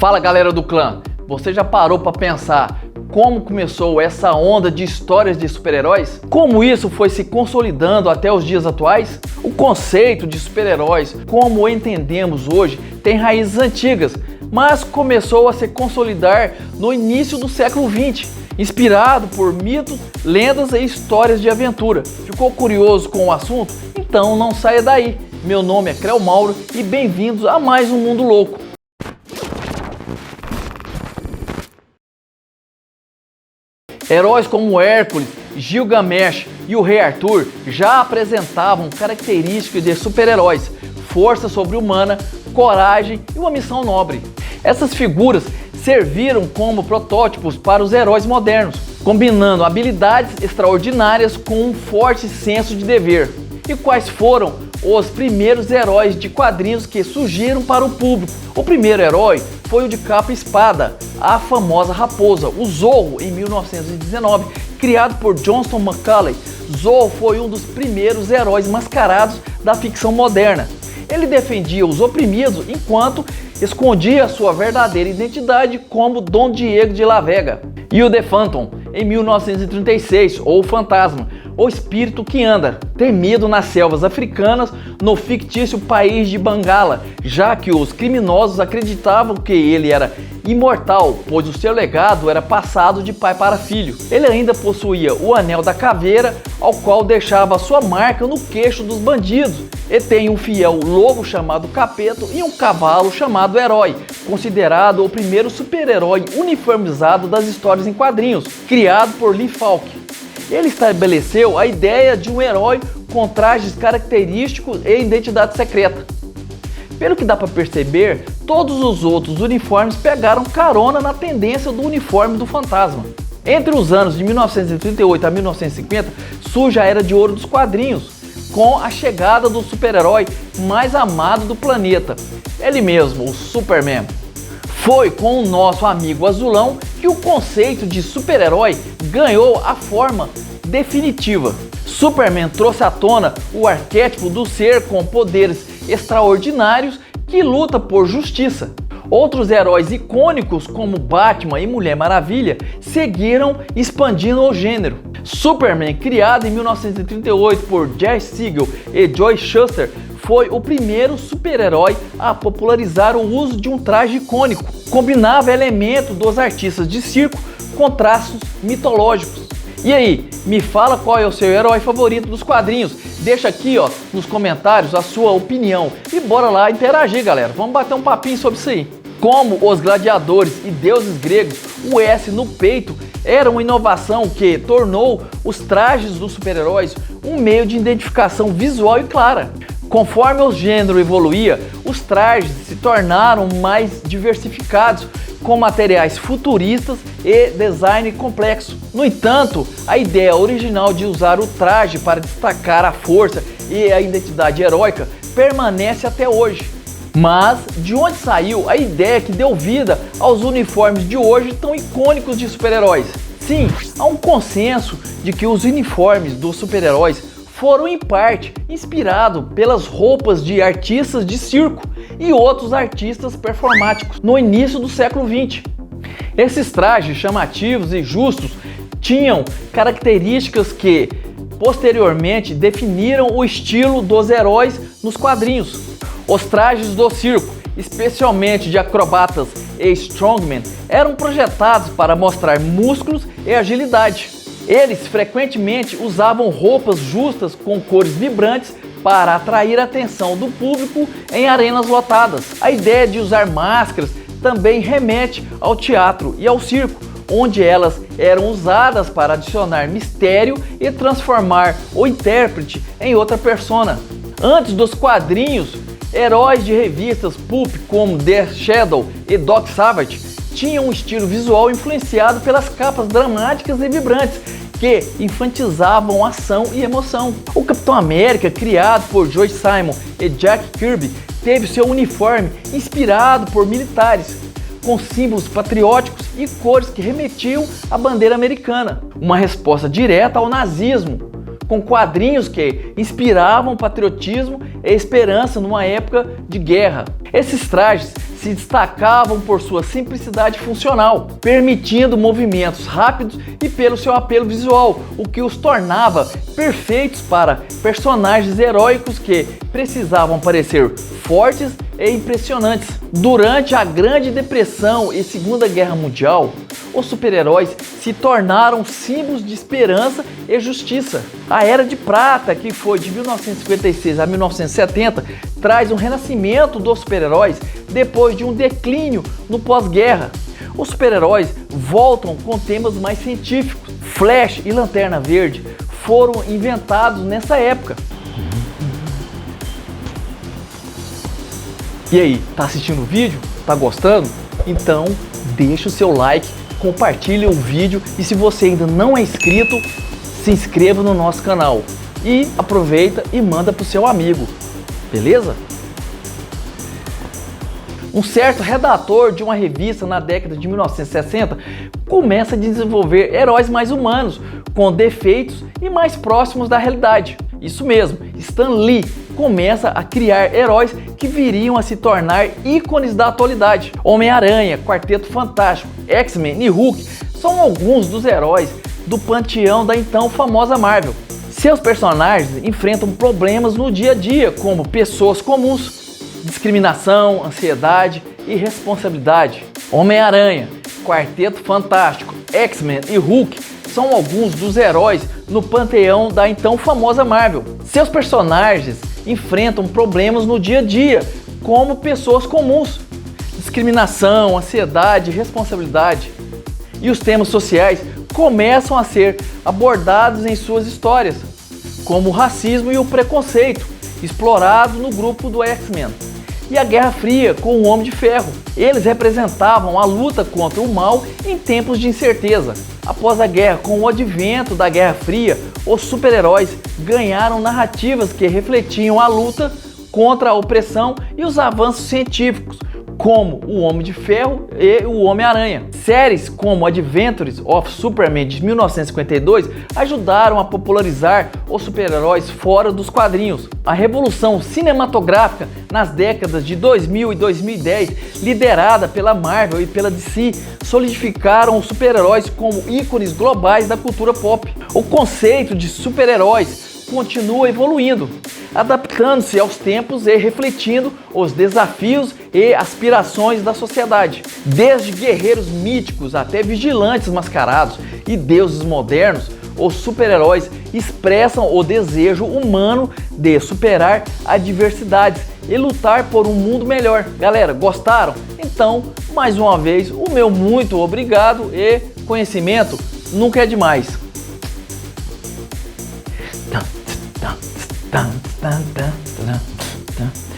Fala galera do clã, você já parou para pensar como começou essa onda de histórias de super-heróis? Como isso foi se consolidando até os dias atuais? O conceito de super-heróis, como o entendemos hoje, tem raízes antigas, mas começou a se consolidar no início do século XX, inspirado por mitos, lendas e histórias de aventura. Ficou curioso com o assunto? Então não saia daí. Meu nome é Creu Mauro e bem-vindos a mais um Mundo Louco. Heróis como Hércules, Gilgamesh e o Rei Arthur já apresentavam características de super-heróis, força sobre-humana, coragem e uma missão nobre. Essas figuras serviram como protótipos para os heróis modernos, combinando habilidades extraordinárias com um forte senso de dever. E quais foram os primeiros heróis de quadrinhos que surgiram para o público? O primeiro herói foi o de capa e espada, a famosa raposa, o Zorro, em 1919, criado por Johnston McCulley. Zorro foi um dos primeiros heróis mascarados da ficção moderna. Ele defendia os oprimidos enquanto escondia sua verdadeira identidade como Dom Diego de La Vega. E o The Phantom, em 1936, ou Fantasma, o espírito que anda, temido nas selvas africanas no fictício país de Bangala, já que os criminosos acreditavam que ele era imortal, pois o seu legado era passado de pai para filho. Ele ainda possuía o Anel da Caveira, ao qual deixava sua marca no queixo dos bandidos, e tem um fiel lobo chamado Capeto e um cavalo chamado Herói, considerado o primeiro super-herói uniformizado das histórias em quadrinhos, criado por Lee Falk. Ele estabeleceu a ideia de um herói com trajes característicos e identidade secreta. Pelo que dá para perceber, todos os outros uniformes pegaram carona na tendência do uniforme do Fantasma. Entre os anos de 1938 a 1950, surge a Era de Ouro dos quadrinhos, com a chegada do super-herói mais amado do planeta, ele mesmo, o Superman. Foi com o nosso amigo Azulão que o conceito de super-herói ganhou a forma definitiva. Superman trouxe à tona o arquétipo do ser com poderes extraordinários que luta por justiça. Outros heróis icônicos como Batman e Mulher Maravilha seguiram expandindo o gênero. Superman, criado em 1938 por Jerry Siegel e Joe Shuster, foi o primeiro super-herói a popularizar o uso de um traje icônico. Combinava elementos dos artistas de circo com traços mitológicos. E aí, me fala qual é o seu herói favorito dos quadrinhos? Deixa aqui nos comentários a sua opinião e bora lá interagir, galera. Vamos bater um papinho sobre isso aí. Como os gladiadores e deuses gregos, o S no peito era uma inovação que tornou os trajes dos super-heróis um meio de identificação visual e clara. Conforme o gênero evoluía, os trajes se tornaram mais diversificados, com materiais futuristas e design complexo. No entanto, a ideia original de usar o traje para destacar a força e a identidade heróica permanece até hoje. Mas de onde saiu a ideia que deu vida aos uniformes de hoje tão icônicos de super-heróis? Sim, há um consenso de que os uniformes dos super-heróis foram em parte inspirados pelas roupas de artistas de circo e outros artistas performáticos no início do século XX. Esses trajes chamativos e justos tinham características que posteriormente definiram o estilo dos heróis nos quadrinhos. Os trajes do circo, especialmente de acrobatas e strongmen, eram projetados para mostrar músculos e agilidade. Eles frequentemente usavam roupas justas com cores vibrantes para atrair a atenção do público em arenas lotadas. A ideia de usar máscaras também remete ao teatro e ao circo, onde elas eram usadas para adicionar mistério e transformar o intérprete em outra persona. Antes dos quadrinhos, heróis de revistas pulp como The Shadow e Doc Savage tinham um estilo visual influenciado pelas capas dramáticas e vibrantes que enfatizavam ação e emoção. O Capitão América, criado por Joe Simon e Jack Kirby, teve seu uniforme inspirado por militares, com símbolos patrióticos e cores que remetiam à bandeira americana, uma resposta direta ao nazismo, com quadrinhos que inspiravam patriotismo e esperança numa época de guerra. Esses trajes se destacavam por sua simplicidade funcional, permitindo movimentos rápidos e pelo seu apelo visual, o que os tornava perfeitos para personagens heróicos que precisavam parecer fortes e impressionantes. Durante a Grande Depressão e Segunda Guerra Mundial, os super-heróis se tornaram símbolos de esperança e justiça. A Era de Prata, que foi de 1956 a 1970, traz um renascimento dos super-heróis depois de um declínio no pós-guerra. Os super-heróis voltam com temas mais científicos. Flash e Lanterna Verde foram inventados nessa época. E aí, tá assistindo o vídeo? Tá gostando? Então deixa o seu like, compartilhe o vídeo e se você ainda não é inscrito, se inscreva no nosso canal. E aproveita e manda pro seu amigo, beleza? Um certo redator de uma revista na década de 1960 começa a desenvolver heróis mais humanos, com defeitos e mais próximos da realidade. Isso mesmo, Stan Lee começa a criar heróis que viriam a se tornar ícones da atualidade. Homem-Aranha, Quarteto Fantástico, X-Men e Hulk são alguns dos heróis do panteão da então famosa Marvel. Seus personagens enfrentam problemas no dia a dia, como pessoas comuns, discriminação, ansiedade e responsabilidade. Homem-Aranha, Quarteto Fantástico, X-Men e Hulk são alguns dos heróis no panteão da então famosa Marvel. Seus personagens enfrentam problemas no dia a dia, como pessoas comuns, discriminação, ansiedade e responsabilidade. E os temas sociais começam a ser abordados em suas histórias, como o racismo e o preconceito, explorado no grupo do X-Men. E a Guerra Fria com o Homem de Ferro. Eles representavam a luta contra o mal em tempos de incerteza. Após a guerra, com o advento da Guerra Fria, os super-heróis ganharam narrativas que refletiam a luta contra a opressão e os avanços científicos, como o Homem de Ferro e o Homem-Aranha. Séries como Adventures of Superman de 1952 ajudaram a popularizar os super-heróis fora dos quadrinhos. A revolução cinematográfica nas décadas de 2000 e 2010, liderada pela Marvel e pela DC, solidificaram os super-heróis como ícones globais da cultura pop. O conceito de super-heróis continua evoluindo, adaptando-se aos tempos e refletindo os desafios e aspirações da sociedade. Desde guerreiros míticos até vigilantes mascarados e deuses modernos, os super-heróis expressam o desejo humano de superar adversidades e lutar por um mundo melhor. Galera, gostaram? Então, mais uma vez, o meu muito obrigado e conhecimento nunca é demais. Dun, dun, dun, dun, dun, dun, dun.